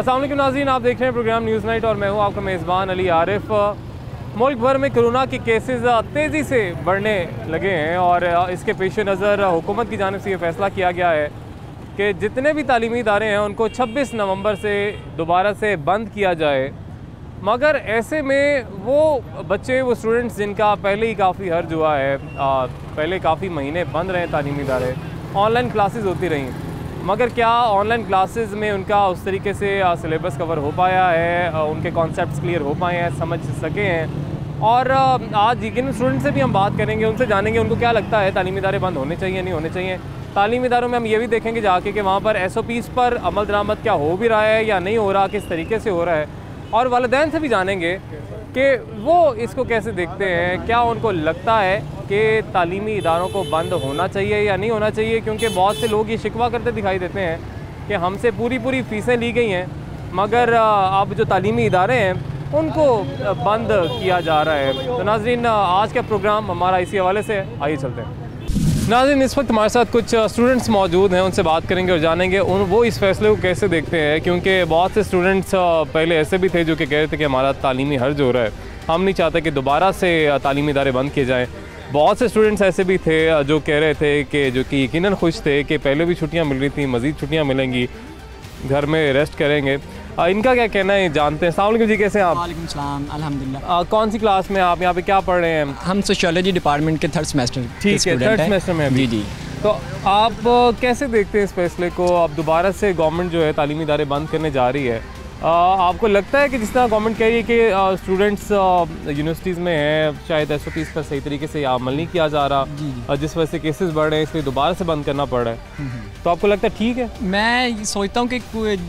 अस्सलाम वालेकुम नाज़रीन, आप देख रहे हैं प्रोग्राम न्यूज़ नाइट और मैं हूं आपका मेज़बान अली आरिफ। मुल्क भर में कोरोना के केसेस तेज़ी से बढ़ने लगे हैं और इसके पेश नज़र हुकूमत की जानिब से ये फ़ैसला किया गया है कि जितने भी तालीमी इदारे हैं उनको 26 नवंबर से दोबारा से बंद किया जाए। मगर ऐसे में वो बच्चे, वो स्टूडेंट्स जिनका पहले ही काफ़ी हर्ज हुआ है, पहले काफ़ी महीने बंद रहे तालीमी इदारे, ऑनलाइन क्लासेस होती रहीं, मगर क्या ऑनलाइन क्लासेस में उनका उस तरीके से सिलेबस कवर हो पाया है, उनके कॉन्सेप्ट्स क्लियर हो पाए हैं, समझ सके हैं। और आज जिन स्टूडेंट से भी हम बात करेंगे, उनसे जानेंगे उनको क्या लगता है तालीमी इदारे बंद होने चाहिए नहीं होने चाहिए। तालीमी इदारों में हम ये भी देखेंगे जाके कि वहाँ पर SOPs पर अमल दरामद क्या हो भी रहा है या नहीं हो रहा, किस तरीके से हो रहा है। और वालिदैन से भी जानेंगे कि वो इसको कैसे देखते हैं, क्या उनको लगता है कि तालीमी इदारों को बंद होना चाहिए या नहीं होना चाहिए। क्योंकि बहुत से लोग ये शिकवा करते दिखाई देते हैं कि हमसे पूरी फ़ीसें ली गई हैं, मगर अब जो तालीमी इदारे हैं उनको बंद किया जा रहा है। तो नाज़रीन, आज का प्रोग्राम हमारा इसी हवाले से, आइए चलते हैं। नाज़रीन, इस वक्त हमारे साथ कुछ स्टूडेंट्स मौजूद हैं, उनसे बात करेंगे और जानेंगे वो इस फैसले को कैसे देखते हैं। क्योंकि बहुत से स्टूडेंट्स पहले ऐसे भी थे जो कि कह रहे थे कि हमारा तालीमी हर्ज हो रहा है, हम नहीं चाहते कि दोबारा से तालीमी इदारे बंद किए जाएँ। बहुत से स्टूडेंट्स ऐसे भी थे जो कह रहे थे कि जो कि यकीनन खुश थे कि पहले भी छुट्टियां मिल रही थी, मज़ीद छुट्टियां मिलेंगी, घर में रेस्ट करेंगे। इनका क्या कहना है जानते हैं। अस्सलाम वालेकुम जी, कैसे हैं आप? वालेकुम सलाम, अल्हम्दुलिल्लाह। कौन सी क्लास में आप यहाँ पे क्या पढ़ रहे हैं? हम सोशियोलॉजी डिपार्टमेंट के थर्ड सेमेस्टर। ठीक है, थर्ड सेमेस्टर में अभी। जी। तो आप कैसे देखते हैं इस फैसले को? अब दोबारा से गवर्नमेंट जो है तालीमी इदारे बंद करने जा रही है, आपको लगता है कि जिस तरह गवर्नमेंट कह रही है कि स्टूडेंट्स यूनिवर्सिटीज़ में हैं, शायद SOPs पर सही तरीके से अमल नहीं किया जा रहा, जिस वजह से केसेस बढ़ रहे हैं, इसलिए दोबारा से बंद करना पड़ रहा है, तो आपको लगता है ठीक है? मैं सोचता हूँ कि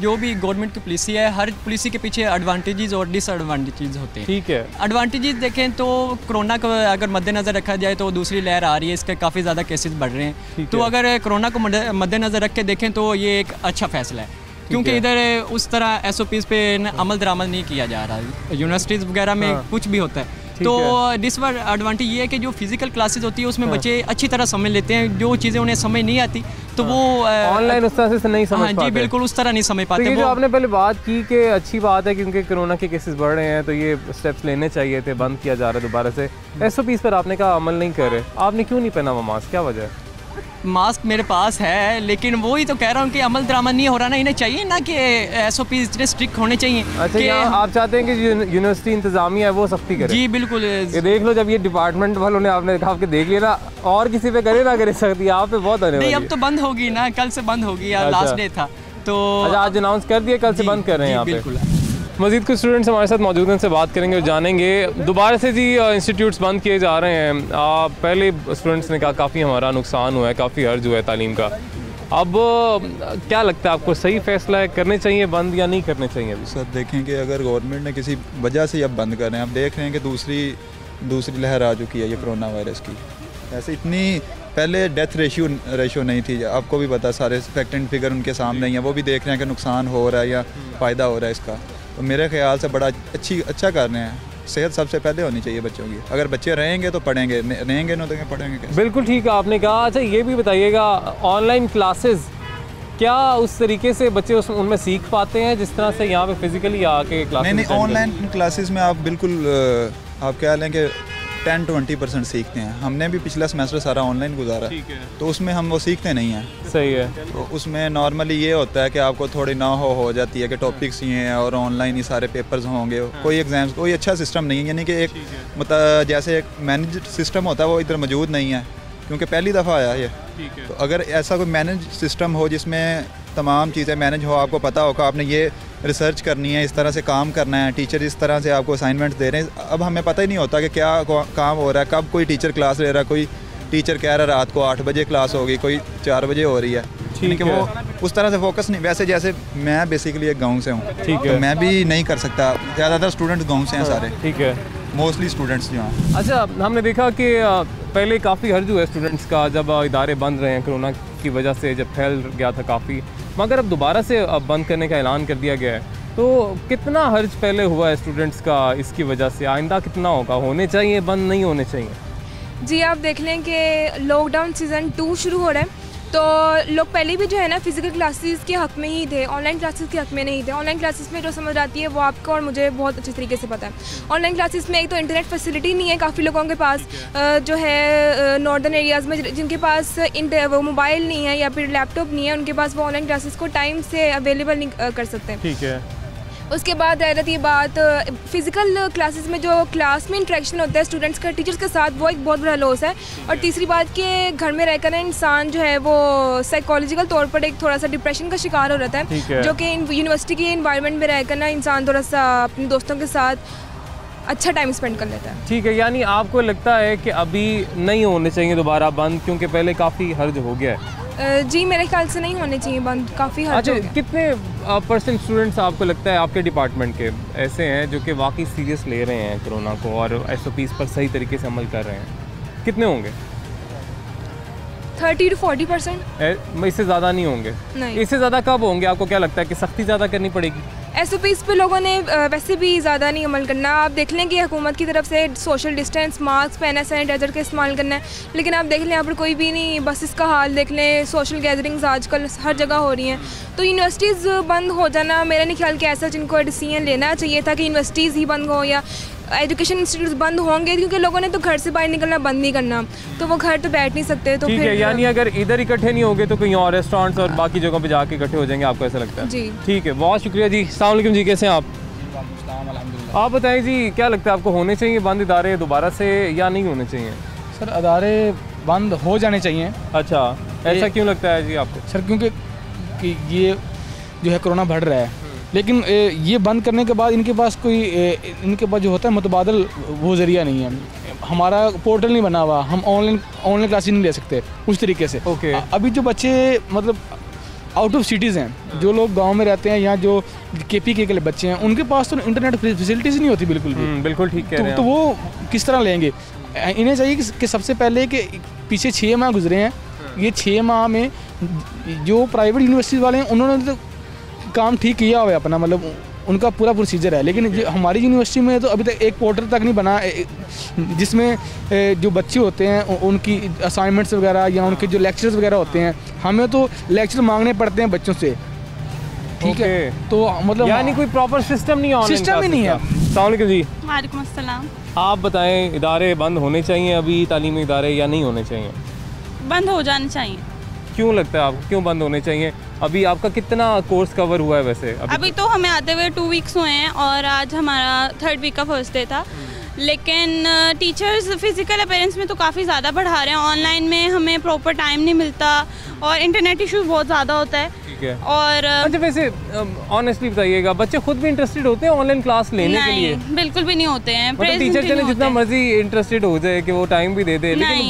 जो भी गवर्नमेंट की पॉलिसी है, हर पॉलिसी के पीछे एडवांटेजेस और डिसएडवांटेजेस होते हैं। ठीक है, एडवांटेजेस देखें तो कोरोना को अगर मद्देनज़र रखा जाए तो दूसरी लहर आ रही है, इसके काफ़ी ज़्यादा केसेस बढ़ रहे हैं। तो अगर कोरोना को मद्देनज़र रख के देखें तो ये एक अच्छा फैसला है, क्योंकि इधर उस तरह SOPs पे अमल दरामद नहीं किया जा रहा है। यूनिवर्सिटीज़ वगैरह में कुछ भी होता है तो डिसएडवांटेज ये है कि जो फिजिकल क्लासेस होती है उसमें बच्चे अच्छी तरह समझ लेते हैं, जो चीज़ें उन्हें समझ नहीं आती तो वो ऑनलाइन उस तरह से नहीं समझ पाते। जी बिल्कुल, उस तरह नहीं समझ पाते। तो ये जो आपने पहले बात की कि अच्छी बात है क्योंकि कोरोना के केसेस बढ़ रहे हैं तो ये स्टेप्स लेने चाहिए थे, बंद किया जा रहा है दोबारा से। SOPs पर आपने कहा अमल नहीं कर रहे, आपने क्यों नहीं पहना वो मास्क, क्या वजह है? मास्क मेरे पास है, लेकिन वही तो कह रहा हूँ कि अमल दरामद नहीं हो रहा ना। इन्हें चाहिए ना कि SOPs इतने स्ट्रिक्ट होने चाहिए। अच्छा, आप चाहते हैं कि यूनिवर्सिटी इंतजामिया है वो सख्ती करे? जी बिल्कुल। ये देख लो, जब ये डिपार्टमेंट वालों ने आपने कहा कि देख लिया ना, और किसी पे करे ना करे सख्ती, आप पे बहुत आने वाली है। नहीं, अब तो बंद होगी ना, कल से बंद होगी, लास्ट डे था तो। अच्छा, आज अनाउंस कर दिया, कल से बंद कर रहे हैं यहाँ पे। बिल्कुल। मज़ीद कुछ स्टूडेंट्स हमारे साथ मौजूद हैं, उनसे बात करेंगे और जानेंगे। दोबारा से जी इंस्टीट्यूट्स बंद किए जा रहे हैं। पहले स्टूडेंट्स ने कहा काफ़ी हमारा नुकसान हुआ है, काफ़ी हर्ज हुआ है तालीम का। अब क्या लगता है आपको, सही फैसला है, करने चाहिए बंद या नहीं करने चाहिए? अभी सर देखें कि अगर गवर्नमेंट ने किसी वजह से अब बंद कर रहे हैं, अब देख रहे हैं कि दूसरी लहर आ चुकी है ये कोरोना वायरस की। ऐसे इतनी पहले डेथ रेशियो नहीं थी, आपको भी पता, सारे फैक्ट एंड फिगर उनके सामने ही हैं, वो भी देख रहे हैं कि नुकसान हो रहा है या फ़ायदा हो रहा है इसका। तो मेरे ख्याल से बड़ा अच्छा कर रहे हैं। सेहत सबसे पहले होनी चाहिए बच्चों की। अगर बच्चे रहेंगे तो पढ़ेंगे, रहेंगे ना तो पढ़ेंगे कैसे? बिल्कुल ठीक है आपने कहा। अच्छा, ये भी बताइएगा, ऑनलाइन क्लासेस क्या उस तरीके से बच्चे उनमें सीख पाते हैं जिस तरह से यहाँ पे फिजिकली आके क्लासेस? नहीं, ऑनलाइन क्लासेस में आप बिल्कुल आप क्या लें कि 10-20% सीखते हैं। हमने भी पिछला सेमेस्टर सारा ऑनलाइन गुजारा, तो उसमें हम वो सीखते नहीं हैं। सही है। तो उसमें नॉर्मली ये होता है कि आपको थोड़ी ना हो जाती है कि टॉपिक्स ये हैं और ऑनलाइन ही सारे पेपर्स होंगे, कोई एग्जाम्स, कोई अच्छा सिस्टम नहीं है। यानी कि एक मतलब जैसे एक मैनेज सिस्टम होता है वो इधर मौजूद नहीं है, क्योंकि पहली दफ़ा आया ये। तो अगर ऐसा कोई मैनेज सिस्टम हो जिसमें तमाम चीज़ें मैनेज हो, आपको पता होगा आपने ये रिसर्च करनी है, इस तरह से काम करना है, टीचर इस तरह से आपको असाइनमेंट दे रहे हैं। अब हमें पता ही नहीं होता कि क्या काम हो रहा है, कब कोई टीचर क्लास ले रहा है, कोई टीचर कह रहा है रात को 8 बजे क्लास होगी, कोई 4 बजे हो रही है। ठीक है, वो उस तरह से फोकस नहीं। वैसे जैसे मैं बेसिकली एक गाँव से हूँ, ठीक है, तो मैं भी नहीं कर सकता। ज़्यादातर स्टूडेंट्स गाँव से हैं सारे, ठीक है, मोस्टली स्टूडेंट्स जो हैं। अच्छा, हमने देखा कि पहले काफ़ी हर्ज हुआ है स्टूडेंट्स का जब इदारे बंद रहे हैं कोरोना की वजह से, जब फैल गया था काफ़ी, मगर अब दोबारा से बंद करने का ऐलान कर दिया गया है। तो कितना हर्ज पहले हुआ है स्टूडेंट्स का इसकी वजह से, आइंदा कितना होगा? होने चाहिए बंद, नहीं होने चाहिए? जी, आप देख लें कि लॉकडाउन सीज़न 2 शुरू हो रहा है तो लोग पहले भी जो है ना फिज़िकल क्लासेस के हक़ में ही थे, ऑनलाइन क्लासेस के हक़ में नहीं थे। ऑनलाइन क्लासेस में जो समझ आती है वो आपको और मुझे बहुत अच्छे तरीके से पता है। ऑनलाइन क्लासेस में एक तो इंटरनेट फैसिलिटी नहीं है काफ़ी लोगों के पास, जो है नॉर्दर्न एरियाज़ में जिनके पास वो मोबाइल नहीं है या फिर लैपटॉप नहीं है, उनके पास वो ऑनलाइन क्लासेस को टाइम से अवेलेबल नहीं कर सकते। ठीक है। उसके बाद रह जाती है बात फ़िज़िकल क्लासेस में जो क्लास में इंटरेक्शन होता है स्टूडेंट्स का टीचर्स के साथ, वो एक बहुत बड़ा लॉस है। और तीसरी बात कि घर में रहकर ना इंसान जो है वो साइकोलॉजिकल तौर पर एक थोड़ा सा डिप्रेशन का शिकार हो रहता है, जो कि यूनिवर्सिटी के इन्वायरमेंट में रहकर ना इंसान थोड़ा सा अपने दोस्तों के साथ अच्छा टाइम स्पेंड कर लेता है। ठीक है, यानी आपको लगता है कि अभी नहीं होने चाहिए दोबारा बंद, क्योंकि पहले काफ़ी हर्ज हो गया है? जी मेरे ख्याल से नहीं होने चाहिए बंद, काफ़ी हर्ज हो गया। कितने % स्टूडेंट्स आपको लगता है आपके डिपार्टमेंट के ऐसे हैं जो कि वाकई सीरियस ले रहे हैं कोरोना को और SOPs पर सही तरीके से अमल कर रहे हैं? कितने होंगे? 30 to 40%। इससे ज़्यादा नहीं होंगे? नहीं। इससे ज़्यादा कब होंगे? आपको क्या लगता है कि सख्ती ज़्यादा करनी पड़ेगी? SOPs पे लोगों ने वैसे भी ज़्यादा नहीं अमल करना। आप देख लें कि हुकूमत की तरफ से सोशल डिस्टेंस, मास्क पहना, सैनिटाइज़र का इस्तेमाल करना है, लेकिन आप देख लें यहाँ पर कोई भी नहीं। बस इसका हाल देख लें, सोशल गैदरिंग्स आजकल हर जगह हो रही हैं। तो यूनिवर्सिटीज़ बंद हो जाना मेरा नहीं ख्याल कि ऐसा जिनको डिसीजन लेना चाहिए था कि यूनिवर्सिटीज़ ही बंद हो या एजुकेशन इंस्टीट्यूट बंद होंगे, क्योंकि लोगों ने तो घर से बाहर निकलना बंद नहीं करना, तो वो घर तो बैठ नहीं सकते। तो ठीक है, यानी अगर इधर इकट्ठे नहीं होंगे तो कहीं और रेस्टोरेंट्स और बाकी जगहों पे जाके इकट्ठे हो जाएंगे, आपको ऐसा लगता है? जी ठीक है, बहुत शुक्रिया जी। अस्सलाम वालेकुम जी, कैसे हैं आप? आप बताएं जी, क्या लगता है आपको होने चाहिए बंद इदारे दोबारा से या नहीं होने चाहिए? सर अदारे बंद हो जाने चाहिए। अच्छा, ऐसा क्यों लगता है जी आपको? सर क्योंकि ये जो है कोरोना बढ़ रहा है, लेकिन ये बंद करने के बाद इनके पास जो होता है मुतबादल वो ज़रिया नहीं है। हमारा पोर्टल नहीं बना हुआ, हम ऑनलाइन क्लासेस नहीं ले सकते उस तरीके से। ओके। अभी जो बच्चे मतलब आउट ऑफ सिटीज़ हैं, जो लोग गांव में रहते हैं या जो KPK के लिए बच्चे हैं, उनके पास तो इंटरनेट फैसिलिटीज़ नहीं होती बिल्कुल भी। बिल्कुल ठीक कह रहे हैं। तो वो किस तरह लेंगे? इन्हें चाहिए कि सबसे पहले कि पीछे 6 माह गुजरे हैं, ये 6 माह में जो प्राइवेट यूनिवर्सिटी वाले हैं उन्होंने तो काम ठीक किया हुआ है अपना, मतलब उनका पूरा प्रोसीजर है। लेकिन जो हमारी यूनिवर्सिटी में तो अभी तक एक पोर्टल तक नहीं बना जिसमें जो बच्चे होते हैं उनकी असाइनमेंट्स वगैरह या उनके जो लेक्चर्स वगैरह होते हैं, हमें तो लेक्चर मांगने पड़ते हैं बच्चों से। ठीक है, तो मतलब यानी कोई प्रॉपर सिस्टम नहीं है, सिस्टम ही नहीं है। अस्सलाम वालेकुम जी। वालेकुम अस्सलाम। आप बताएं, इदारे बंद होने चाहिए अभी तालीमी इदारे या नहीं होने चाहिए? बंद हो जाने चाहिए। क्यों लगता है आपको, क्यों बंद होने चाहिए? अभी आपका कितना कोर्स कवर हुआ है वैसे? अभी तो हमें आते हुए 2 वीक्स हुए हैं और आज हमारा 3rd वीक का फर्स्ट डे था। लेकिन टीचर्स फिज़िकल अपीयरेंस में तो काफ़ी ज़्यादा बढ़ा रहे हैं, ऑनलाइन में हमें प्रॉपर टाइम नहीं मिलता और इंटरनेट इशूज़ बहुत ज़्यादा होता है। ठीक है। और अच्छा, वैसे ऑनेस्टली बताइएगा, बच्चे खुद भी इंटरेस्टेड होते हैं ऑनलाइन क्लास लेने के लिए? बिल्कुल भी नहीं होते हैं। मतलब टीचर चाहे जितना मर्जी इंटरेस्टेड हो जाए कि वो टाइम भी दे दे, लेकिन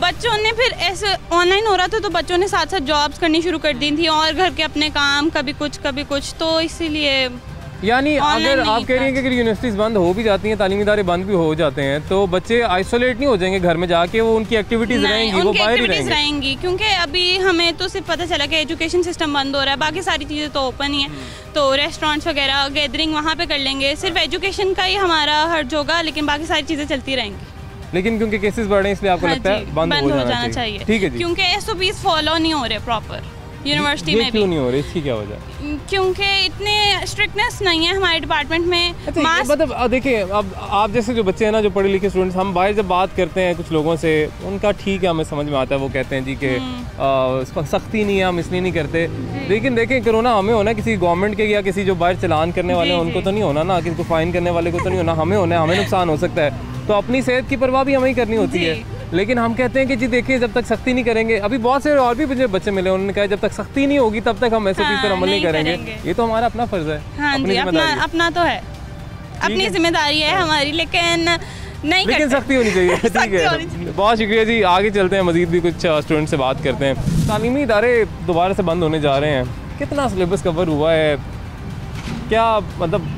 बच्चों ने फिर ऐसे ऑनलाइन हो रहा था तो बच्चों ने साथ साथ जॉब्स करनी शुरू कर दी थी और घर के अपने काम, कभी कुछ, तो इसीलिए। यानी अगर आप कह रही हैं कि अगर यूनिवर्सिटीज़ बंद हो भी जाती हैं, तालीमी इदारे बंद भी हो जाते हैं, तो बच्चे आइसोलेट नहीं हो जाएंगे घर में जाके, वो उनकी एक्टिविटीज़ रहेंगी, वो बाहर ही रहेंगी। क्योंकि अभी हमें तो सिर्फ पता चला कि एजुकेशन सिस्टम बंद हो रहा है, बाकी सारी चीज़ें तो ओपन ही है। तो रेस्टोरेंट्स वगैरह गैदरिंग वहाँ पे कर लेंगे, सिर्फ एजुकेशन का ही हमारा हर्ज होगा, लेकिन बाकी सारी चीज़ें चलती रहेंगी। लेकिन क्योंकि केसेस बढ़ रहे हैं इसलिए आपको लगता है बंद हो जाना चाहिए? ठीक है जी। क्योंकि SOPs फॉलो नहीं हो रहे प्रॉपर यूनिवर्सिटी में। क्यों नहीं हो रही, इसकी क्या वजह? क्योंकि इतने स्ट्रिक्टनेस नहीं है हमारे डिपार्टमेंट में। मतलब देखिए, अब आप जैसे जो बच्चे हैं ना, जो पढ़े लिखे स्टूडेंट्स, हम बाहर जब बात करते हैं कुछ लोगों से, उनका ठीक है, हमें समझ में आता है, वो कहते हैं जी कि सख्ती नहीं है, हम इसलिए नहीं करते। लेकिन देखें, कोरोना हमें होना, किसी गवर्नमेंट के या किसी जो बाहर चलान करने वाले हैं उनको तो नहीं होना ना, किसी को फाइन करने वाले को तो नहीं होना, हमें होना है, हमें नुकसान हो सकता है। तो अपनी सेहत की परवाह भी हमें ही करनी होती है। लेकिन हम कहते हैं कि जी देखिए, जब तक सख्ती नहीं करेंगे, अभी बहुत से और भी मुझे बच्चे मिले, उन्होंने कहा जब तक सख्ती नहीं होगी तब तक हम SOPs पर अमल नहीं करेंगे। ये तो हमारा अपना फर्ज है, अपना तो है, अपनी जिम्मेदारी है हमारी, लेकिन सख्ती होनी चाहिए। ठीक है, बहुत शुक्रिया जी। आगे चलते हैं, मजीद भी कुछ स्टूडेंट से बात करते हैं। तालीमी इदारे दोबारा से बंद होने जा रहे हैं, कितना सिलेबस कवर हुआ है, क्या मतलब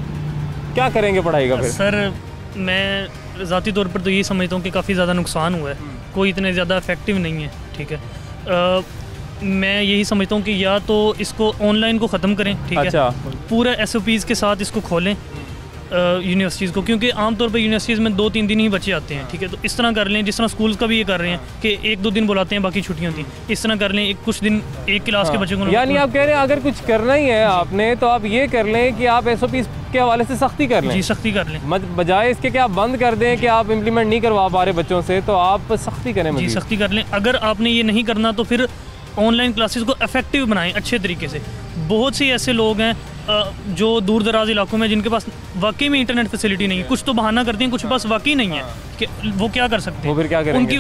क्या करेंगे पढ़ाई का फिर? सर मैं ज़ाती तौर पर तो यही समझता हूँ कि काफ़ी ज़्यादा नुकसान हुआ है, कोई इतने ज़्यादा इफेक्टिव नहीं है। ठीक है, मैं यही समझता हूँ कि या तो इसको ऑनलाइन को ख़त्म करें, ठीक है, पूरा SOPs के साथ इसको खोलें यूनिवर्सिटीज़ को, क्योंकि आमतौर पर यूनिवर्सिटीज़ में 2-3 दिन ही बच्चे आते हैं, ठीक है। तो इस तरह कर लें, जिस तरह स्कूल्स का भी ये कर रहे हैं कि 1-2 दिन बुलाते हैं, बाकी छुट्टियाँ होती हैं, इस तरह कर लें। कुछ दिन एक क्लास के बच्चों को, यानी आप कह रहे हैं अगर कुछ करना ही है आपने तो आप ये कर लें कि आप SOPs के हवाले से सख्ती कर लें। जी, सख्ती कर लें, बजाय इसके कि आप बंद कर दें कि आप इम्प्लीमेंट नहीं करवा पा रहे बच्चों से, तो आप सख्ती करें। जी, सख्ती कर लें। अगर आपने ये नहीं करना तो फिर ऑनलाइन क्लासेस को इफेक्टिव बनाएं अच्छे तरीके से। बहुत से ऐसे लोग हैं जो दूर दराज इलाकों में जिनके पास वाकई में इंटरनेट फैसिलिटी नहीं है, कुछ तो बहाना करते हैं, कुछ पास वाकई नहीं है कि वो क्या कर सकते हैं, वो फिर क्या करेंगे?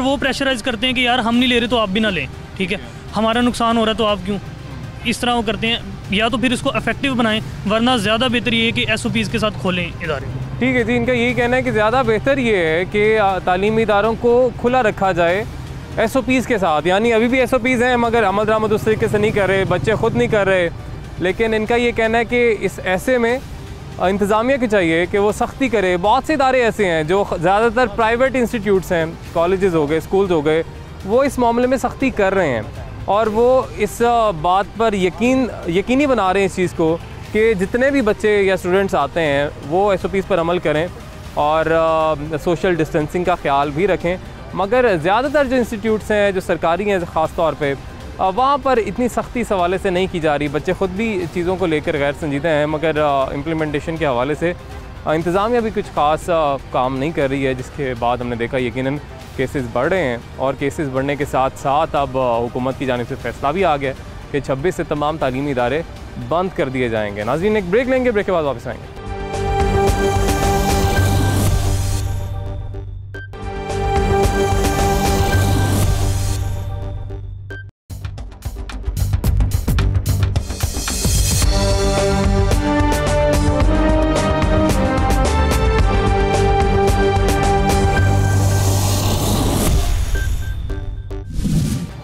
वो प्रेशराइज करते हैं कि यार हम नहीं ले रहे तो आप भी ना लें, ठीक है, हमारा नुकसान हो रहा है तो आप क्यों, इस तरह वो करते हैं। या तो फिर इसको इफेक्टिव बनाएं, वरना ज़्यादा बेहतर ये है कि SOPs के साथ खोलें इदारे। ठीक है जी, इनका यही कहना है कि ज़्यादा बेहतर ये है कि तालीमी इदारों को खुला रखा जाए SOPs के साथ। यानी अभी भी SOPs हैं मगर अमल दरामद उस तरीके से नहीं कर रहे, बच्चे ख़ुद नहीं कर रहे। लेकिन इनका ये कहना है कि इस ऐसे में इंतज़ामिया की चाहिए कि वो सख्ती करे। बहुत से इदारे ऐसे हैं जो ज़्यादातर प्राइवेट इंस्टीट्यूट्स हैं, कॉलेजेस हो गए, स्कूल्स हो गए, वो इस मामले में सख्ती कर रहे हैं और वो इस बात पर यकीनी बना रहे हैं इस चीज़ को कि जितने भी बच्चे या स्टूडेंट्स आते हैं वो SOPs पर अमल करें और सोशल डिस्टेंसिंग का ख्याल भी रखें। मगर ज़्यादातर जो इंस्टीट्यूट्स हैं जो सरकारी हैं ख़ास तौर पे, वहाँ पर इतनी सख्ती इस हवाले से नहीं की जा रही। बच्चे ख़ुद भी चीज़ों को लेकर गैर संजीदा हैं, मगर इम्प्लीमेंटेशन के हवाले से इंतज़ामिया भी कुछ ख़ास काम नहीं कर रही है, जिसके बाद हमने देखा यकीनन केसेस बढ़ रहे हैं। और केसेस बढ़ने के साथ साथ अब हुकूमत की जानिब से फ़ैसला भी आ गया कि 26 से तमाम तालीमी इदारे बंद कर दिए जाएंगे। नाज़रीन, एक ब्रेक लेंगे, ब्रेक के बाद वापस आएंगे।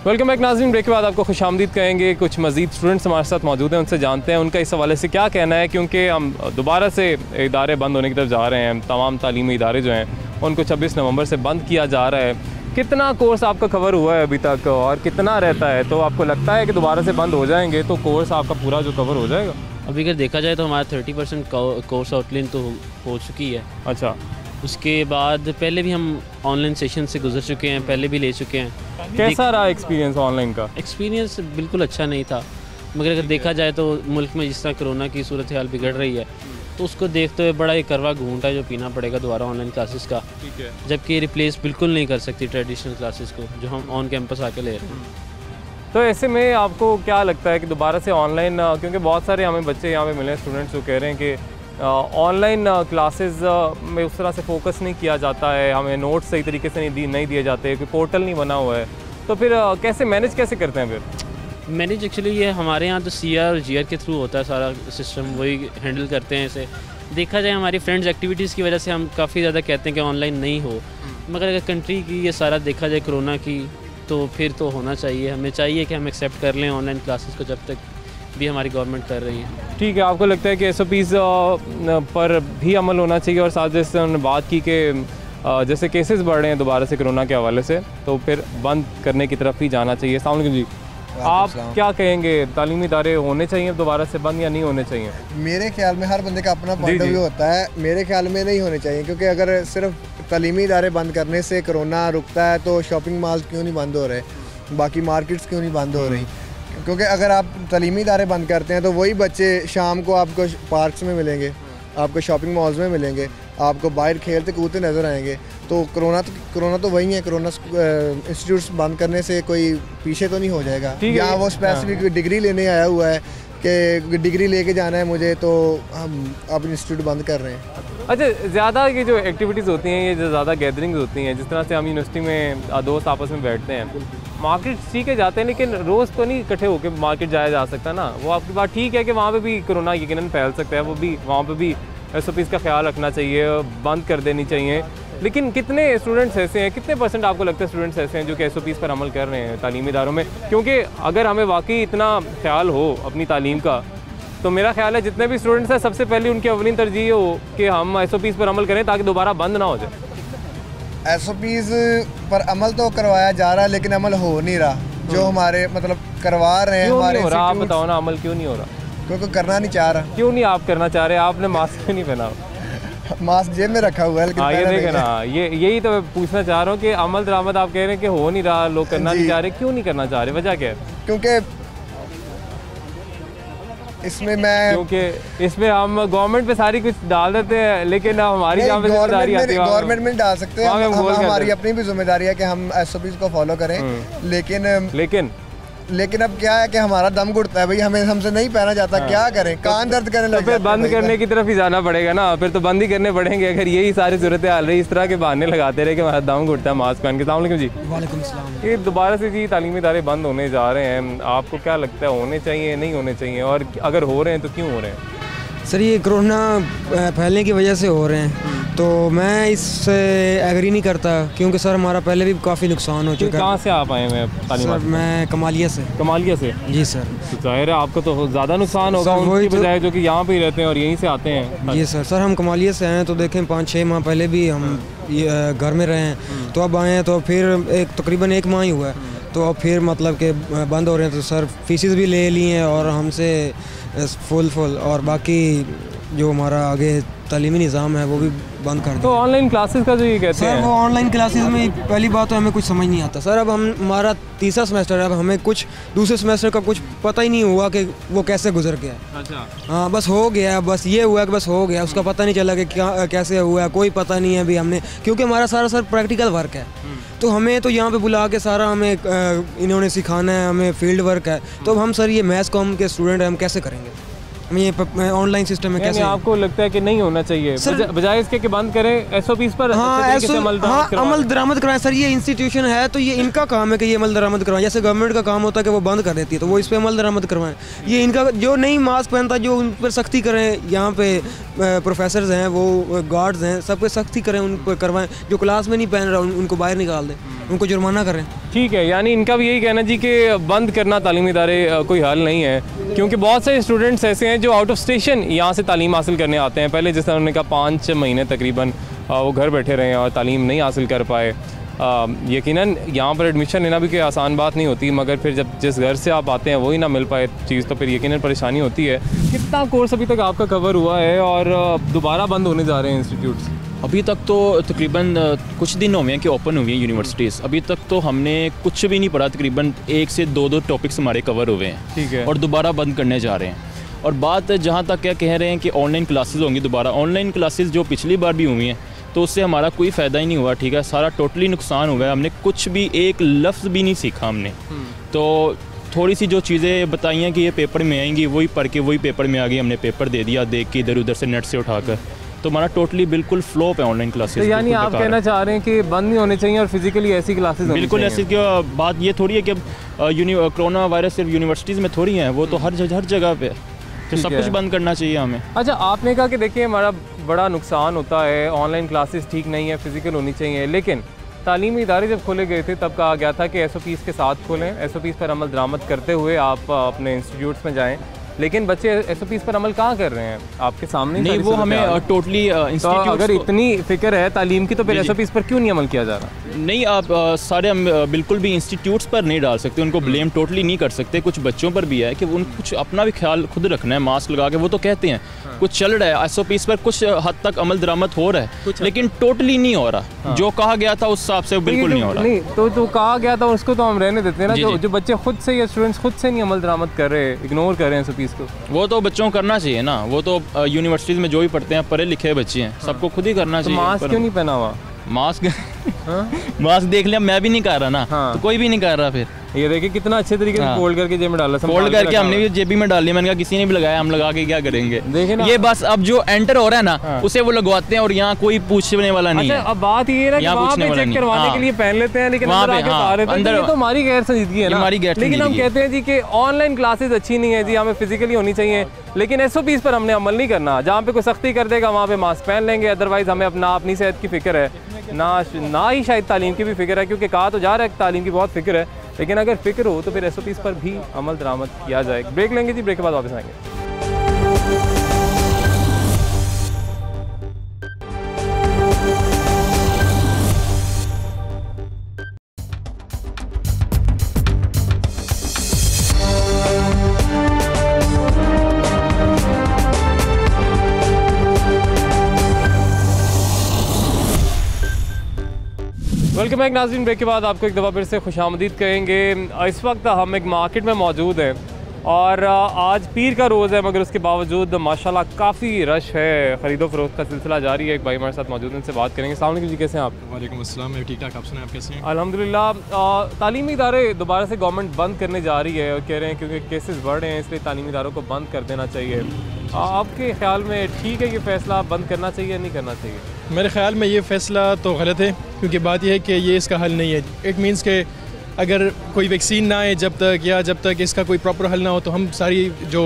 वेलकम बैक नाज़रीन, ब्रेक के बाद आपको खुशामदीद कहेंगे। कुछ मज़ीद स्टूडेंट्स हमारे साथ मौजूद हैं, उनसे जानते हैं उनका इस हवाले से क्या कहना है, क्योंकि हम दोबारा से इदारे बंद होने की तरफ जा रहे हैं। तमाम तालीमी इदारे जो हैं उनको 26 नवंबर से बंद किया जा रहा है। कितना कोर्स आपका कवर हुआ है अभी तक और कितना रहता है? तो आपको लगता है कि दोबारा से बंद हो जाएंगे तो कोर्स आपका पूरा जो कवर हो जाएगा? अभी अगर देखा जाए तो हमारा 30% कोर्स आउटलाइन तो हो चुकी है। अच्छा, उसके बाद पहले भी हम ऑनलाइन सेशन से गुजर चुके हैं, पहले भी ले चुके हैं। कैसा रहा एक्सपीरियंस ऑनलाइन का? एक्सपीरियंस बिल्कुल अच्छा नहीं था, मगर अगर देखा जाए तो मुल्क में जिस तरह कोरोना की सूरत हाल बिगड़ रही है तो उसको देखते हुए बड़ा एक करवा घूंट है जो पीना पड़ेगा दोबारा ऑनलाइन क्लासेस का, जबकि रिप्लेस बिल्कुल नहीं कर सकती ट्रेडिशनल क्लासेस को जो हम ऑन कैंपस आके ले रहे हैं। तो ऐसे में आपको क्या लगता है कि दोबारा से ऑनलाइन, क्योंकि बहुत सारे हमें बच्चे यहाँ पे मिले स्टूडेंट्स जो कह रहे हैं कि ऑनलाइन क्लासेस में उस तरह से फोकस नहीं किया जाता है, हमें नोट्स सही तरीके से नहीं दिए जाते, कोई पोर्टल नहीं बना हुआ है, तो फिर कैसे मैनेज करते हैं? फिर मैनेज एक्चुअली ये हमारे यहाँ तो CR और GR के थ्रू होता है सारा सिस्टम, वही हैंडल करते हैं इसे। देखा जाए हमारी फ्रेंड्स एक्टिविटीज़ की वजह से हम काफ़ी ज़्यादा कहते हैं कि ऑनलाइन नहीं हो, मगर अगर कंट्री की ये सारा देखा जाए कोरोना की तो फिर तो होना चाहिए। हमें चाहिए कि हम एक्सेप्ट कर लें ऑनलाइन क्लासेस को, जब तक भी हमारी गवर्नमेंट कर रही है। ठीक है, आपको लगता है कि SOPs पर भी अमल होना चाहिए और साथ जैसे उन्होंने बात की कि जैसे केसेस बढ़ रहे हैं दोबारा से कोरोना के हवाले से, तो फिर बंद करने की तरफ ही जाना चाहिए। अस्सलाम वालेकुम जी, आप क्या कहेंगे, तालीमी इदारे होने चाहिए दोबारा से बंद या नहीं होने चाहिए? मेरे ख्याल में हर बंदे का अपना पॉइंट ऑफ व्यू होता है। मेरे ख्याल में नहीं होने चाहिए, क्योंकि अगर सिर्फ तालीमी इदारे बंद करने से कोरोना रुकता है तो शॉपिंग मॉल क्यों नहीं बंद हो रहे, बाकी मार्केट्स क्यों नहीं बंद हो रही? क्योंकि अगर आप तालीमी इदारे बंद करते हैं तो वही बच्चे शाम को आपको पार्क्स में मिलेंगे, आपको शॉपिंग मॉल्स में मिलेंगे, आपको बाहर खेलते कूदते नज़र आएंगे। तो कोरोना तो वही है, कोरोना इंस्टीट्यूट्स बंद करने से कोई पीछे तो नहीं हो जाएगा। या वो स्पेसिफिक डिग्री लेने आया हुआ है कि डिग्री लेके जाना है मुझे, तो हम अब इंस्टीट्यूट बंद कर रहे हैं। अच्छा, ज़्यादा ये जो एक्टिविटीज़ होती हैं, ये जो ज़्यादा गैदरिंग्स होती हैं, जिस तरह से हम यूनिवर्सिटी में दोस्त आपस में बैठते हैं, मार्केट ठीक है जाते हैं, लेकिन रोज़ तो नहीं इकट्ठे होकर मार्केट जाया जा सकता ना। वो आपकी बात ठीक है कि वहाँ पे भी कोरोना यकीनन फैल सकता है, वो भी वहाँ पे भी SOPs का ख्याल रखना चाहिए, बंद कर देनी चाहिए। लेकिन कितने स्टूडेंट्स ऐसे हैं, कितने % आपको लगता है स्टूडेंट्स ऐसे हैं जो कि SOPs पर अमल कर रहे हैं तालीमी इदारों में? क्योंकि अगर हमें वाकई इतना ख्याल हो अपनी तालीम का, तो मेरा ख्याल है जितने भी स्टूडेंट्स हैं सबसे पहले उनकी अवलीन तरजीह हो कि हम SOPs पर अमल करें ताकि दोबारा बंद ना हो जाए। SOPs पर अमल तो करवाया जा रहा है, लेकिन अमल हो नहीं रहा। जो हमारे मतलब करवा रहे हैं हमारे, आप बताओ ना, अमल क्यों नहीं हो रहा? कोई करना नहीं चाह रहा। क्यों नहीं आप करना चाह रहे? आपने मास्क क्यों नहीं पहना? मास्क जेब में रखा हुआ है लेकिन हाँ, ये पहना देखे नहीं ना, यही तो मैं पूछना चाह रहा हूँ कि अमल दरामद आप कह रहे हैं कि हो नहीं रहा, लोग करना नहीं चाह रहे, क्यों नहीं करना चाह रहे, वजह क्या है? क्योंकि क्योंकि इसमें हम गवर्नमेंट पे सारी कुछ डाल देते हैं, लेकिन हमारी जहाँ पे जिम्मेदारी आती है गवर्नमेंट में डाल सकते हैं, हमारी अपनी भी जिम्मेदारी है कि हम SOPs को फॉलो करें, लेकिन अब क्या है कि हमारा दम घुटता है भाई, हमें हमसे नहीं पहना जाता। क्या करें, कान दर्द करने लग जाता है। बंद करने की तरफ ही जाना पड़ेगा ना, फिर तो बंद ही करने पड़ेंगे अगर यही सारी सूरत हाल रही, इस तरह के बहाने लगाते रहे कि हमारा दम घुटता है मास्क पहन के। अस्सलाम वालेकुम जी। वालेकुम सलाम। ये दोबारा से जी तालीमी इदारे बंद होने जा रहे हैं, आपको क्या लगता है होने चाहिए नहीं होने चाहिए, और अगर हो रहे हैं तो क्यों हो रहे हैं? सर ये कोरोना फैलने की वजह से हो रहे हैं, तो मैं इससे एग्री नहीं करता, क्योंकि सर हमारा पहले भी काफ़ी नुकसान हो चुका है। कहाँ से आप आए हैं? सर मैं कमालिया से। कमालिया से? जी सर। तो जाहिर है आपको तो ज़्यादा नुकसान होगा उनकी बजाय जो कि यहाँ पे ही रहते हैं और यहीं से आते हैं। जी सर। सर हम कमालिया से आए हैं, तो देखें 5-6 माह पहले भी हम घर में रहे हैं, तो अब आए हैं तो फिर तकरीबन 1 माह ही हुआ है, तो अब फिर मतलब कि बंद हो रहे हैं, तो सर फीसेस भी ले ली हैं और हमसे फुल और बाकी जो हमारा आगे तालीमी निज़ाम है वो भी बंद कर दिया। तो ऑनलाइन क्लासेस का जो ये कहते हैं सर, वो ऑनलाइन क्लासेस में पहली बात तो हमें कुछ समझ नहीं आता सर। अब हमारा तीसरा सेमेस्टर है, अब हमें कुछ दूसरे सेमेस्टर का कुछ पता ही नहीं हुआ कि वो कैसे गुजर गया। अच्छा। हाँ, बस हो गया, बस ये हुआ कि बस हो गया, उसका पता नहीं चला कि क्या कैसे हुआ, कोई पता नहीं है अभी हमने, क्योंकि हमारा सारा सर प्रैक्टिकल वर्क है, तो हमें तो यहाँ पे बुला के सारा हमें इन्होंने सिखाना है, हमें फील्ड वर्क है, तो अब हम सर ये मैथ्स कॉम के स्टूडेंट हैं, हम कैसे करेंगे? ये ऑनलाइन सिस्टम में कैसे? आपको लगता है कि नहीं होना चाहिए, बजाय इसके कि बंद करें, SOPs पर अमल दरामद कराएं? सर ये इंस्टीट्यूशन है तो ये इनका काम है कि ये अमल दरामद करवाएं, जैसे गवर्नमेंट का काम होता है कि वो बंद कर देती है, तो वो इस पे अमल दरामद करवाएं। ये इनका जो नहीं मास्क पहनता जो उन पर सख्ती करें, यहाँ पे प्रोफेसर्स हैं, वो गार्ड्स हैं, सब पे सख्ती करें, उन पर करवाएं। जो क्लास में नहीं पहन रहा उनको बाहर निकाल दें, उनको जुर्माना करें। ठीक है, यानी इनका भी यही कहना जी कि बंद करना तालीमी इदारे कोई हल नहीं है, क्योंकि बहुत सारे स्टूडेंट्स ऐसे हैं जो आउट ऑफ स्टेशन यहाँ से तालीम हासिल करने आते हैं। पहले जिस तरह उन्होंने कहा 5 महीने तकरीबन वो घर बैठे रहे और तालीम नहीं हासिल कर पाए। यकीनन यहाँ पर एडमिशन लेना भी कोई आसान बात नहीं होती, मगर फिर जब जिस घर से आप आते हैं वही ना मिल पाए चीज़, तो फिर यकीनन परेशानी होती है। कितना कोर्स अभी तक आपका कवर हुआ है और दोबारा बंद होने जा रहे हैं इंस्टीट्यूट्स? अभी तक तो तकरीबन कुछ दिन हुए हैं कि ओपन हुई हैं यूनिवर्सिटीज़, अभी तक तो हमने कुछ भी नहीं पढ़ा, तकरीबन 1 से 2 टॉपिक्स हमारे कवर हुए हैं। ठीक है। और दोबारा बंद करने जा रहे हैं। और बात जहाँ तक क्या कह रहे हैं कि ऑनलाइन क्लासेस होंगी दोबारा, ऑनलाइन क्लासेस जो पिछली बार भी हुई हैं तो उससे हमारा कोई फ़ायदा ही नहीं हुआ। ठीक है, सारा टोटली नुकसान हुआ है, हमने कुछ भी एक लफ्ज़ भी नहीं सीखा हमने। तो थोड़ी सी जो चीज़ें बताई हैं कि ये पेपर में आएंगी, वही पढ़ के वही पेपर में आ गई, हमने पेपर दे दिया देख के इधर उधर से नेट से उठाकर, तो हमारा टोटली बिल्कुल फ्लॉप है ऑनलाइन क्लासेस। तो यानी आप कहना चाह रहे हैं कि बंद नहीं होने चाहिए और फिजिकली ऐसी क्लासेस बिल्कुल ऐसी बात ये थोड़ी है कि कोरोना वायरस सिर्फ यूनिवर्सिटीज़ में थोड़ी है, वो तो हर जगह पे, तो सब कुछ बंद करना चाहिए हमें। अच्छा, आपने कहा कि देखिए हमारा बड़ा नुकसान होता है, ऑनलाइन क्लासेस ठीक नहीं है, फिजिकल होनी चाहिए, लेकिन तालीमी इदारे जब खोले गए थे तब कहा गया था कि SOPs के साथ खोलें, SOPs पर अमल दरामद करते हुए आप अपने इंस्टीट्यूट्स में जाएँ, लेकिन बच्चे SOPs पर अमल कहाँ कर रहे हैं आपके सामने? नहीं, वो हमें टोटली अगर इतनी फिक्र है तालीम की तो फिर SOPs पर क्यों नहीं अमल किया जा रहा? नहीं, आप सारे हम बिल्कुल भी इंस्टीट्यूट्स पर नहीं डाल सकते, उनको ब्लेम टोटली नहीं कर सकते। कुछ बच्चों पर भी है कि उन कुछ अपना भी ख्याल खुद रखना है, मास्क लगा के, वो तो कहते हैं कुछ चल रहा है, SOPs पर कुछ हद तक अमल दरामद हो रहा है, लेकिन टोटली नहीं हो रहा। जो कहा गया था उस हिसाब से बिल्कुल नहीं हो रहा। नहीं, तो कहा गया था उसको तो हम रहने देते हैं ना, जो बच्चे खुद से या स्टूडेंट्स खुद से नहीं अमल दरामद कर रहे, इग्नोर कर रहे हैं SOPs को, वो तो बच्चों को करना चाहिए ना। वो तो यूनिवर्सिटीज़ में जो भी पढ़ते हैं, पढ़े लिखे बच्चे हैं, सबको खुद ही करना चाहिए। मास्क क्यों नहीं पहना हुआ? मास्क देख लिया, मैं भी नहीं कर रहा ना, तो कोई भी नहीं कर रहा। फिर ये देखिए कितना अच्छे तरीके से फोल्ड करके जेब में डाला, फोल्ड करके हमने भी जेबी में डाल लिया। मैंने कहा किसी ने भी लगाया, हम लगा के क्या करेंगे? देखे ना, ये बस अब जो एंटर हो रहा है ना उसे वो लगवाते हैं और यहाँ कोई पूछने वाला नहीं है। अब बात ये है ना कि वहाँ पे चेक करवाने के लिए पहन लेते हैं, लेकिन अंदर तो हमारी गैर संजीदगी है ना। लेकिन हम कहते हैं जी कि ऑनलाइन क्लासेस अच्छी नहीं है जी, हमें फिजिकली होनी चाहिए, लेकिन SOPs पर हमने अमल नहीं करना। जहाँ पे कोई सख्ती कर देगा वहाँ पे मास्क पहन लेंगे, अदरवाइज हमें अपनी सेहत की फिक्र है ना ही शायद तालीम की भी फिक्र है, क्योंकि कहा तो जा रहा है तालीम की बहुत फिक्र है, लेकिन अगर फिक्र हो तो फिर SOPs पर भी अमल दरामद किया जाए। ब्रेक लेंगे जी, ब्रेक के बाद वापस आएंगे। वेलकम बैक नाज़रीन। ब्रेक के बाद आपको एक दफ़ा फिर से खुशामदीद कहेंगे। इस वक्त हम एक मार्केट में मौजूद हैं और आज पीर का रोज़ है, मगर उसके बावजूद माशाल्लाह काफ़ी रश है। ख़रीदो फरोख्त का सिलसिला जारी है। एक भाई हमारे साथ मौजूद हैं, उनसे बात करेंगे। अस्सलाम वालेकुम जी, कैसे हैं आप? वालेकुम अस्सलाम, मैं ठीक ठाक, आप सुनाएं आप कैसे हैं? अल्हम्दुलिल्लाह। तालीमी इदारे दोबारा से गवर्नमेंट बंद करने जा रही है और कह रहे हैं क्योंकि केसेस बढ़ रहे हैं इसलिए तालीमी इदारों को बंद कर देना चाहिए। आपके ख्याल में ठीक है ये फ़ैसला बंद करना चाहिए या नहीं करना चाहिए? मेरे ख्याल में ये फ़ैसला तो गलत है, क्योंकि बात यह है कि ये इसका हल नहीं है। इट मीन्स के अगर कोई वैक्सीन ना आए जब तक इसका कोई प्रॉपर हल ना हो तो हम सारी जो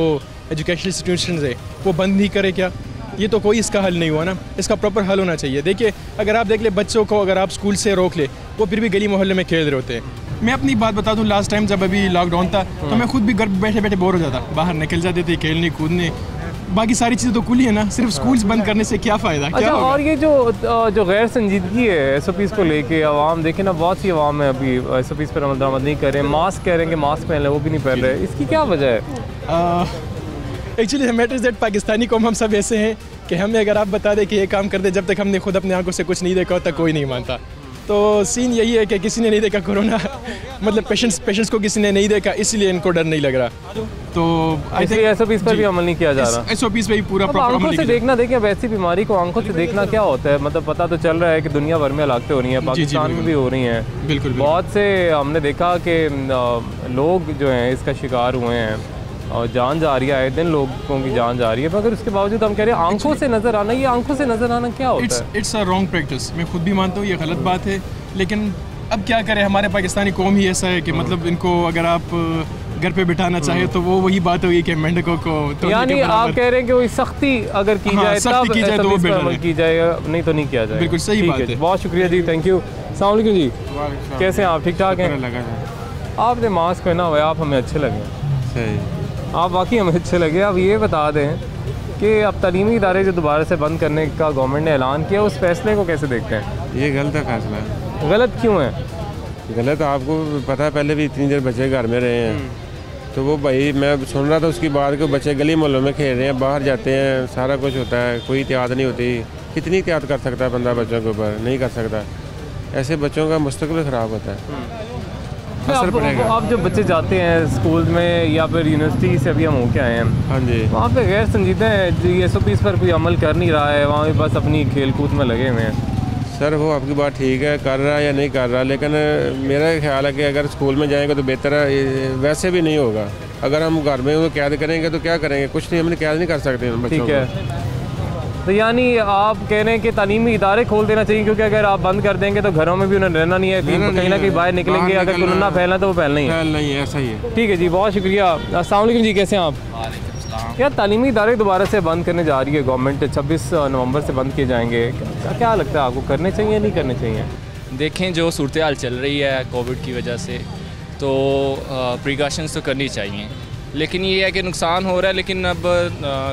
एजुकेशनल इंस्टीट्यूशंस है वो बंद नहीं करें क्या? ये तो कोई इसका हल नहीं हुआ ना, इसका प्रॉपर हल होना चाहिए। देखिए, अगर आप देख ले बच्चों को अगर आप स्कूल से रोक ले वो फिर भी गली मोहल्ले में खेल रहे होते हैं। मैं अपनी बात बता दूं, लास्ट टाइम जब अभी लॉकडाउन था तो मैं खुद भी घर बैठे बैठे बोर हो जाता, बाहर निकल जाते थे खेलने कूदने, बाकी सारी चीज़ें तो खुली है ना, सिर्फ स्कूल्स बंद करने से क्या फ़ायदा? अच्छा, और ये जो गैर संजीदगी है SOPs को लेके, आवाम देखे ना, बहुत सी आवाम है अभी SOPs पर अमल दरामद नहीं कर रहे हैं। मास्क कह रहे हैं कि मास्क पहन लें, वो भी नहीं पहन रहे, इसकी क्या वजह है? एक्चुअली मैटर्स दैट पाकिस्तानी कौम हम सब ऐसे हैं कि हमें अगर आप बता दें कि ये काम कर दे, जब तक हमने खुद अपने आंखों से कुछ नहीं देखा होता कोई नहीं मानता। तो सीन यही है कि किसी ने नहीं देखा कोरोना, मतलब पेशेंट्स को किसी ने नहीं देखा, इसलिए इनको डर नहीं लग रहा। तो इसलिए SOPs पर भी अमल नहीं किया जा रहा। SOPs पे भी पूरा प्रॉपर आंखों से देखना, देखिए वैसी बीमारी को आंखों से देखना क्या होता है, मतलब पता तो चल रहा है कि दुनिया भर में हलाकतें हो रही हैं, पाकिस्तान में भी हो रही हैं। बिल्कुल, बहुत से हमने देखा कि लोग जो हैं इसका शिकार हुए हैं और जान जा रही है, आए दिन लोगों की जान जा रही है, मगर उसके बावजूद हम कह रहे हैं आंखों से नज़र आना। ये आंखों से नज़र आना क्या होता है? It's a wrong practice. मैं खुद भी मानता हूँ ये गलत बात है, लेकिन अब क्या करें, हमारे पाकिस्तानी कौम ही ऐसा है कि मतलब इनको अगर आप घर पे बिठाना चाहे तो वो वही बात होगी कि मेंढकों को तो यानी आप कह रहे हैं कि वही सख्ती अगर की जाए तब तो अमल की जाए, नहीं तो नहीं किया जाए। बिल्कुल सही बात है। बहुत शुक्रिया जी, थैंक यू। अस्सलाम वालेकुम जी, कैसे हैं आप? ठीक ठाक हैं? आपने मास्क पहना हुआ है, आप हमें अच्छे लगे, आप वाकई हमें अच्छे लगे। अब ये बता दें कि अब तालीमी इदारे जो दोबारा से बंद करने का गवर्नमेंट ने ऐलान किया, उस फैसले को कैसे देखते हैं? ये गलत फैसला है। गलत क्यों है? गलत आपको पता है, पहले भी इतनी देर बच्चे घर में रहे हैं, तो वो भाई मैं सुन रहा था उसकी बात कि बच्चे गली मोहल्लों में खेल रहे हैं, बाहर जाते हैं, सारा कुछ होता है, कोई एहतियात नहीं होती। कितनी एहतियात कर सकता है बंदा बच्चों के ऊपर? नहीं कर सकता। ऐसे बच्चों का मुस्तकबिल ख़राब होता है। आप जब बच्चे जाते हैं स्कूल में या फिर यूनिवर्सिटी से अभी हम होके आए हैं, हाँ जी, वहाँ पे गैर संजीदा है, SOPs पर कोई अमल कर नहीं रहा है, वहाँ बस अपनी खेल कूद में लगे हुए हैं। सर वो आपकी बात ठीक है, कर रहा है या नहीं कर रहा, लेकिन मेरा ख्याल है कि अगर स्कूल में जाएंगे तो बेहतर है। वैसे भी नहीं होगा, अगर हम घर में उनको कैद करेंगे तो क्या करेंगे? कुछ नहीं, हमने कैद नहीं कर सकते बच्चों को। तो यानी आप कह रहे हैं कि तालीमी इदारे खोल देना चाहिए, क्योंकि अगर आप बंद कर देंगे तो घरों में भी उन्हें रहना नहीं है, कहीं ना कहीं बाहर निकलेंगे, अगर कोरोना फैलना तो वो फैलना ही है। ऐसा ही है। ठीक है जी, बहुत शुक्रिया। अस्सलाम वालेकुम जी, कैसे हैं आप? यार तालीमी इदारे दोबारा से बंद करने जा रही है गवर्नमेंट, 26 नवंबर से बंद किए जाएंगे, क्या लगता है आपको, करने चाहिए या नहीं करने चाहिए? देखें, जो सूरत हाल चल रही है कोविड की वजह से, तो प्रिकॉशंस तो करनी चाहिए, लेकिन ये है कि नुकसान हो रहा है, लेकिन अब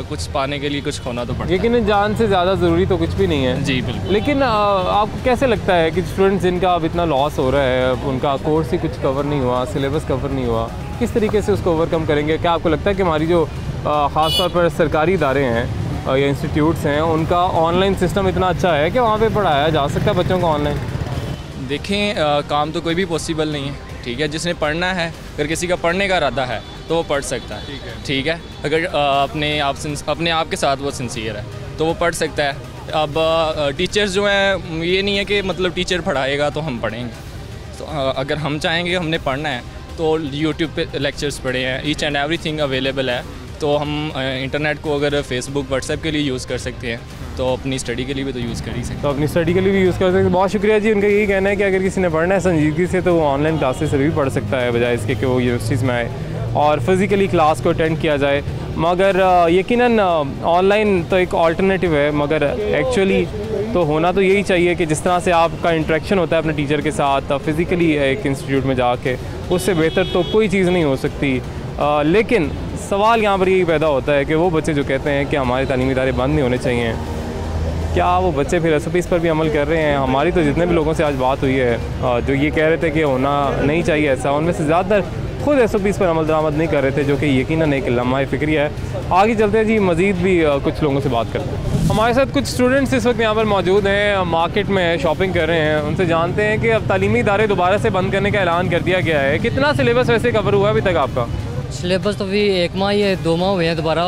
कुछ पाने के लिए कुछ खोना तो पड़ता है। लेकिन जान से ज़्यादा ज़रूरी तो कुछ भी नहीं है। जी बिल्कुल। लेकिन आपको कैसे लगता है कि स्टूडेंट्स जिनका अब इतना लॉस हो रहा है, उनका कोर्स ही कुछ कवर नहीं हुआ, सिलेबस कवर नहीं हुआ, किस तरीके से उसको ओवरकम करेंगे? क्या आपको लगता है कि हमारी जो ख़ास तौर पर सरकारी इदारे हैं या इंस्टीट्यूट्स हैं, उनका ऑनलाइन सिस्टम इतना अच्छा है कि वहाँ पर पढ़ाया जा सकता है बच्चों को ऑनलाइन? देखें, काम तो कोई भी पॉसिबल नहीं है, ठीक है। जिसने पढ़ना है, अगर किसी का पढ़ने का इरादा है तो वो पढ़ सकता है, ठीक है। अगर अपने आप के साथ वो सिंसियर है तो वो पढ़ सकता है। अब टीचर्स जो हैं, ये नहीं है कि मतलब टीचर पढ़ाएगा तो हम पढ़ेंगे, तो अगर हम चाहेंगे हमने पढ़ना है तो यूट्यूब पे लेक्चर्स पढ़े हैं, ईच एंड एवरीथिंग अवेलेबल है, तो हम इंटरनेट को अगर फेसबुक व्हाट्सएप के लिए यूज़ कर सकते हैं तो अपनी स्टडी के लिए भी तो यूज़ कर ही सकते हैं। तो अपनी स्टडी के लिए भी यूज़ कर सकते हैं। बहुत शुक्रिया जी। उनका यही कहना है कि अगर किसी ने पढ़ना है संजीदगी से तो वो ऑनलाइन क्लासेस से भी पढ़ सकता है, बजाय इसके कि वो यूनिवर्सिटीज़ में आए और फिज़िकली क्लास को अटेंड किया जाए। मगर यकीनन ऑनलाइन तो एक ऑल्टरनेटिव है, मगर एक्चुअली तो होना तो यही चाहिए कि जिस तरह से आपका इंटरेक्शन होता है अपने टीचर के साथ फ़िज़िकली एक इंस्टीट्यूट में जाके, उससे बेहतर तो कोई चीज़ नहीं हो सकती। लेकिन सवाल यहाँ पर यही पैदा होता है कि वो बच्चे जो कहते हैं कि हमारे तालीमी इदारे बंद नहीं होने चाहिए, क्या वो बच्चे फिर SOPs पर भी अमल कर रहे हैं? हमारी तो जितने भी लोगों से आज बात हुई है जो ये कह रहे थे कि होना नहीं चाहिए ऐसा, उनमें से ज़्यादातर खुद SOPs पर अमल दरामद नहीं कर रहे थे, जो कि यकीनन एक लम्हा फ़िक्रिया है। आगे चलते हैं जी, मज़ीद भी कुछ लोगों से बात करते हैं। हमारे साथ कुछ स्टूडेंट्स इस वक्त यहाँ पर मौजूद हैं, मार्केट में शॉपिंग कर रहे हैं। उनसे जानते हैं कि अब तालीमी इदारे दोबारा से बंद करने का ऐलान कर दिया गया है। कितना सिलेबस वैसे कवर हुआ अभी तक आपका? सिलेबस तो अभी 1 माह या 2 माह हुए हैं, दोबारा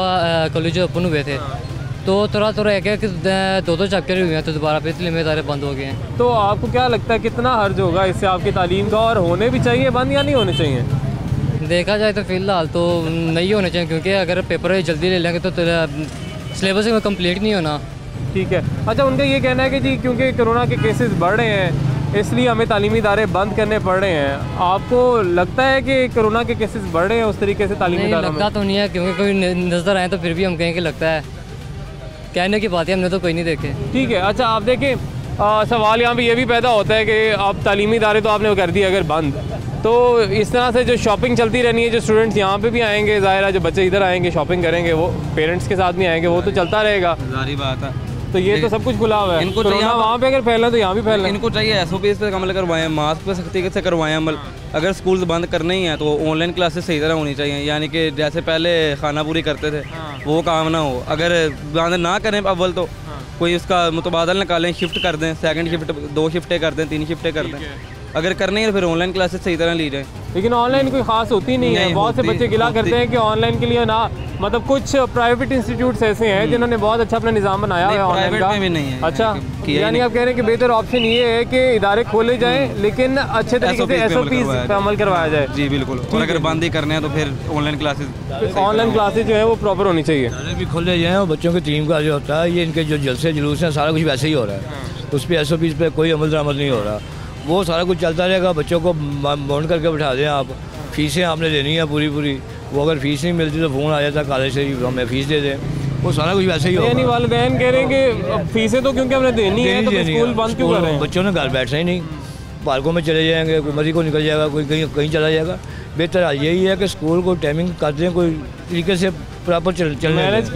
कॉलेज ओपन हुए थे तो थोड़ा एक 2 चैप्टर हुए हैं तो दोबारा फिर तालीमी इदारे बंद हो गए हैं। तो आपको क्या लगता है कितना हर्ज होगा इससे आपकी तालीम का, और होने भी चाहिए बंद या नहीं होने चाहिए? देखा जाए तो फ़िलहाल तो नहीं होने चाहिए, क्योंकि अगर पेपर जल्दी ले लेंगे तो सिलेबस कंप्लीट नहीं होना। ठीक है। अच्छा, उनका ये कहना है कि जी क्योंकि कोरोना के केसेस बढ़ रहे हैं इसलिए हमें तालीमी इदारे बंद करने पड़ रहे हैं। आपको लगता है कि कोरोना के केसेस बढ़ रहे हैं उस तरीके से तालीमी इदारों में? लगता तो नहीं है, क्योंकि कोई नज़र आए तो फिर भी हम कहें कि लगता है, कहने की बात है, हमने तो कोई नहीं देखे। ठीक है। अच्छा, आप देखें सवाल यहाँ पे ये भी पैदा होता है कि अब तालीमी इदारे तो आपने कर दिए अगर बंद, तो इस तरह से जो शॉपिंग चलती रहनी है, जो स्टूडेंट्स यहाँ पे भी आएंगे, ज़ाहिर है जो बच्चे इधर आएंगे शॉपिंग करेंगे वो पेरेंट्स के साथ भी आएंगे, वो तो चलता रहेगा, सारी बात है। तो ये तो सब कुछ खुला हुआ है। इनको कोरोना वहाँ पे अगर फैलना तो यहाँ भी फैलना। इनको चाहिए SOPs पे अमल करवाएं, मास्क पे सख्ती से करवाएं अमल। अगर स्कूल्स बंद करने ही हैं तो ऑनलाइन क्लासेस सही तरह होनी चाहिए, यानी कि जैसे पहले खाना पूरी करते थे वो काम ना हो। अगर बंद ना करें अव्वल तो कोई उसका मुतबादल निकालें, शिफ्ट कर दें, सेकंड शिफ्ट 2 शिफ्टें कर दें, 3 शिफ्टें कर दें। अगर करनी है फिर ऑनलाइन क्लासेस सही तरह ली जाए। लेकिन ऑनलाइन कोई खास होती नहीं है। बहुत से बच्चे गिला करते हैं कि ऑनलाइन के लिए ना, मतलब कुछ प्राइवेट इंस्टीट्यूट्यूट्स ऐसे हैं जिन्होंने बहुत अच्छा अपना निज़ाम बनाया है ऑनलाइन का। भी नहीं है। अच्छा, यानी आप कह रहे हैं कि बेहतर ऑप्शन ये है कि इदारे खोले जाएं लेकिन अच्छे तरीके से SOPs पे अमल करवाया जाए। जी बिल्कुल। और अगर बंद ही करने हैं तो फिर ऑनलाइन क्लासेज जो है वो प्रॉपर होनी चाहिए, भी खोले जाएँ। और बच्चों की टीम का जो होता है, ये इनके जो जलसे जुलूस हैं सारा कुछ वैसे ही हो रहा है, उस पर SOPs पे कोई अमल दरामद नहीं हो रहा। वो सारा कुछ चलता रहेगा। बच्चों को बाउंड करके बिठा दें आप, फीसें आपने देनी है पूरी। वो अगर फीस नहीं मिलती तो फ़ोन आ जाता कॉलेज से ही, हमें फ़ीस दे दें, वो सारा कुछ वैसे ही होगा। यानी वालिदैन कह रहे हैं कि फीसें तो क्योंकि हमने देनी है तो स्कूल बंद क्यों कर रहे हैं? बच्चों ने घर बैठना ही नहीं, पार्कों में चले जाएंगे, कोई मर्जी को निकल जाएगा, कोई कहीं चला जाएगा। बेहतर यही है कि स्कूल को टाइमिंग कर दें, कोई तरीके से प्रॉपर मैनेज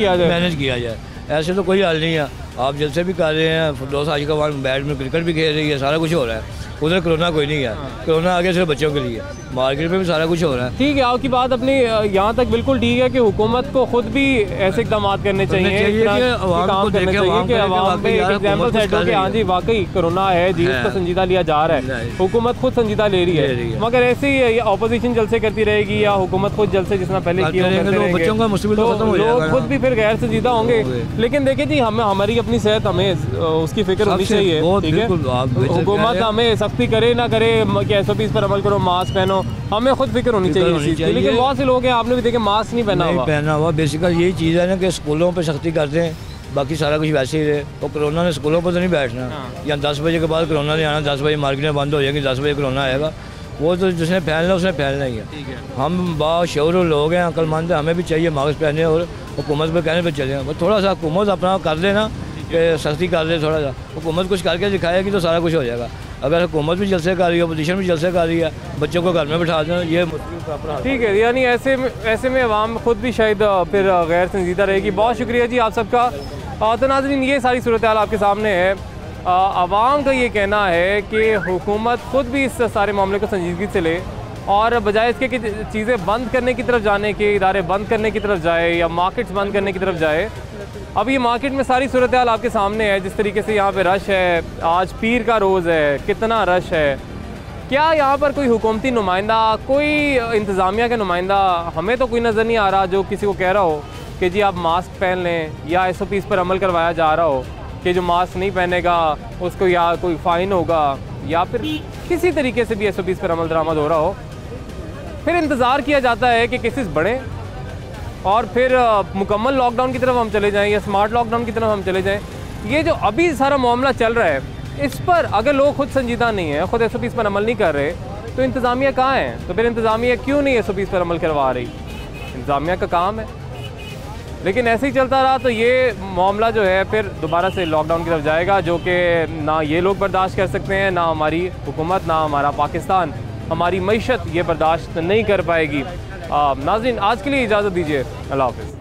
किया जाए। ऐसे तो कोई हल नहीं है। आप जलसे भी कर रहे हैं, दोस्त आज का वहाँ बैट में क्रिकेट भी खेल रही है, सारा कुछ हो रहा है। उधर कोरोना कोई नहीं है, कोरोना आगे सिर्फ बच्चों के लिए, मार्केट में भी सारा कुछ हो रहा है। ठीक है, आपकी बात अपनी यहाँ तक बिल्कुल ठीक है कि हुकूमत को खुद भी ऐसे इकदाम करने चाहिए, काम करने चाहिए कि आवाम पे एक एग्जाम्पल सेट हो कि हाँ जी वाकई कोरोना है जी, उसको संजीदा लिया जा रहा है, हुकूमत खुद संजीदा ले रही है। मगर ऐसे ही अपोजिशन जलसे करती रहेगी या हुकूमत खुद जलसे जितना पहले किया लोग खुद भी फिर गैर संजीदा होंगे। लेकिन देखिए जी, हमें हमारी अपनी सेहत, हमें उसकी फिक्र होनी चाहिए। ठीक है, हुकूमत हमें सख्ती करे ना करे कि SOPs पर अमल करो, मास्क पहनो, हमें खुद फिक्र होनी चाहिए। लेकिन बहुत से लोग हैं, आपने भी देखे मास्क नहीं पहना हुआ। बेसिकल यही चीज़ है ना कि स्कूलों पे सख्ती करते हैं, बाकी सारा कुछ वैसे ही रहे। तो कोरोना ने स्कूलों पर तो नहीं बैठना, या 10 बजे के बाद कोरोना नहीं आना, 10 बजे मार्केटें बंद हो जाएंगी, 10 बजे कोरोना आएगा। वो तो जिसने फैलना उसने फैलना ही है। हम बाशऊर लोग हैं, अक्लमंद हैं, हमें भी चाहिए मास्क पहने और हुकूमत पर कहने पर चले। बस थोड़ा सा हुकूमत अपना कर देना कि सख्ती कर दे, थोड़ा सा हुकूमत कुछ करके दिखाएगी तो सारा कुछ हो जाएगा। अगर हुकूमत भी जलसे कर रही है, अपोजिशन भी जलसे कर रही है, बच्चों को घर में बिठा दें, ये ठीक है। यानी ऐसे में अवाम खुद भी शायद फिर गैर संजीदा रहेगी। बहुत शुक्रिया जी आप सबका। तो नाज़रीन, ये सारी सूरत हाल आपके सामने है। अवाम का ये कहना है कि हुकूमत खुद भी इस सारे मामले को संजीदगी से ले और बजाय इसके कि चीज़ें बंद करने की तरफ जाने के, इदारे बंद करने की तरफ जाए या मार्केट्स बंद करने की तरफ जाए। अब ये मार्केट में सारी सूरत हाल आपके सामने है, जिस तरीके से यहाँ पे रश है। आज पीर का रोज़ है, कितना रश है। क्या यहाँ पर कोई हुकूमती नुमाइंदा, कोई इंतज़ामिया का नुमाइंदा हमें तो कोई नज़र नहीं आ रहा जो किसी को कह रहा हो कि जी आप मास्क पहन लें, या SOPs पर अमल करवाया जा रहा हो कि जो मास्क नहीं पहनेगा उसको या कोई फ़ाइन होगा, या फिर किसी तरीके से भी SOPs पर अमल दरामद हो रहा हो। फिर इंतज़ार किया जाता है कि केसेस बढ़ें और फिर मुकम्मल लॉकडाउन की तरफ हम चले जाएं या स्मार्ट लॉकडाउन की तरफ हम चले जाएं। ये जो अभी सारा मामला चल रहा है, इस पर अगर लोग खुद संजीदा नहीं है, खुद SOPs पर अमल नहीं कर रहे, तो इंतज़ामिया कहाँ है? तो फिर इंतज़ामिया क्यों नहीं SOPs पर अमल करवा रही? इंतज़ामिया का काम है। लेकिन ऐसे ही चलता रहा तो ये मामला जो है फिर दोबारा से लॉकडाउन की तरफ जाएगा, जो कि ना ये लोग बर्दाश्त कर सकते हैं, ना हमारी हुकूमत, ना हमारा पाकिस्तान, हमारी मईशत ये बर्दाश्त नहीं कर पाएगी। नाज़रीन, आज के लिए इजाज़त दीजिए। अल्लाह हाफ़िज़।